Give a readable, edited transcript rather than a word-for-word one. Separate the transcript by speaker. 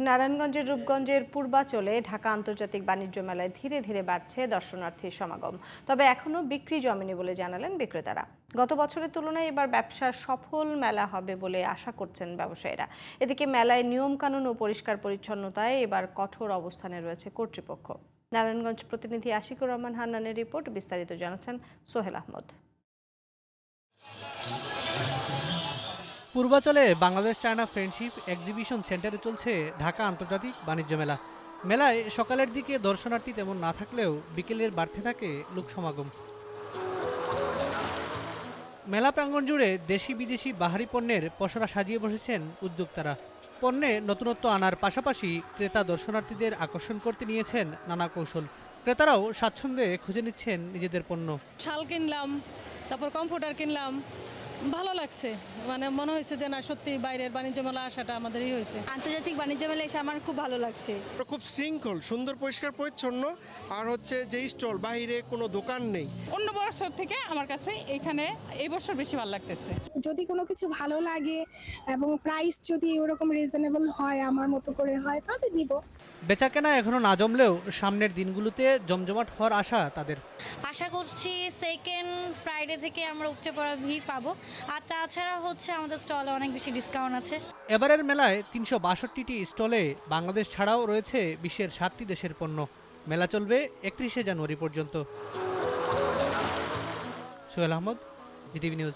Speaker 1: নারায়ণগঞ্জের রূপগঞ্জের পূর্বাচলে ঢাকা আন্তর্জাতিক বাণিজ্য মেলায় ধীরে ধীরে বাড়ছে দর্শনার্থীর সমাগম। তবে এখনও বিক্রি জমেনি বলে জানালেন বিক্রেতারা। গত বছরের তুলনায় এবার ব্যবসার সফল মেলা হবে বলে আশা করছেন ব্যবসায়ীরা। এদিকে মেলায় নিয়মকানুন ও পরিষ্কার পরিচ্ছন্নতায় এবার কঠোর অবস্থানে রয়েছে কর্তৃপক্ষ। নারায়ণগঞ্জ প্রতিনিধি আশিকুর রহমান হান্নানের রিপোর্ট, বিস্তারিত জানাচ্ছেন সোহেল আহমদ।
Speaker 2: পূর্বাচলে বাংলাদেশ চায়না ফ্রেন্ডশিপ এক্সিবিশন সেন্টারে চলছে ঢাকা আন্তর্জাতিক বাণিজ্য মেলা। মেলায় সকালের দিকে দর্শনার্থী তেমন না থাকলেও বিকেলের বাড়তে থাকে লোক সমাগম। মেলা প্রাঙ্গণ জুড়ে দেশি বিদেশি বাহারি পণ্যের পসরা সাজিয়ে বসেছেন উদ্যোক্তারা। পণ্যে নতুনত্ব আনার পাশাপাশি ক্রেতা দর্শনার্থীদের আকর্ষণ করতে নিয়েছেন নানা কৌশল। ক্রেতারাও স্বাচ্ছন্দ্যে খুঁজে নিচ্ছেন নিজেদের পণ্য।
Speaker 3: শাল কিনলাম, তারপর কম্পিউটার কিনলাম, ভালো লাগছে। মানে মনে হয়েছে যে না, সত্যি বাইরের বাণিজ্য মেলা আসাটা আমাদেরই হয়েছে।
Speaker 4: আন্তর্জাতিক বাণিজ্য মেলা এসে আমার খুব ভালো লাগছে।
Speaker 5: খুব শৃঙ্খল, সুন্দর, পরিষ্কার পরিচ্ছন্ন। আর হচ্ছে যে স্টল, বাইরে কোনো দোকান নেই।
Speaker 6: অন্য বছর থেকে আমার কাছে এখানে এই বছর বেশি ভালো লাগতেছে।
Speaker 7: যদি কোনো কিছু ভালো লাগে এবং প্রাইস যদি ওরকম রিজনেবল হয়, আমার মতো করে হয়, তবে নিব।
Speaker 2: বেচাকেনা এখনো না জমলেও সামনের দিনগুলোতে জমজমাট হওয়ার আশা তাদের।
Speaker 8: আশা করছি সেকেন্ড ফ্রাইডে থেকে আমরা উপচে পড়া ভিড় পাবো। আর তাছাড়া হচ্ছে আমাদের স্টলে অনেক বেশি ডিসকাউন্ট আছে।
Speaker 2: এবারের মেলায় ৩৬২টি স্টলে বাংলাদেশ ছাড়াও রয়েছে বিশ্বের ৭টি দেশের পণ্য। মেলা চলবে ৩১শে জানুয়ারি পর্যন্ত। Sohel Ahmed, GTV news.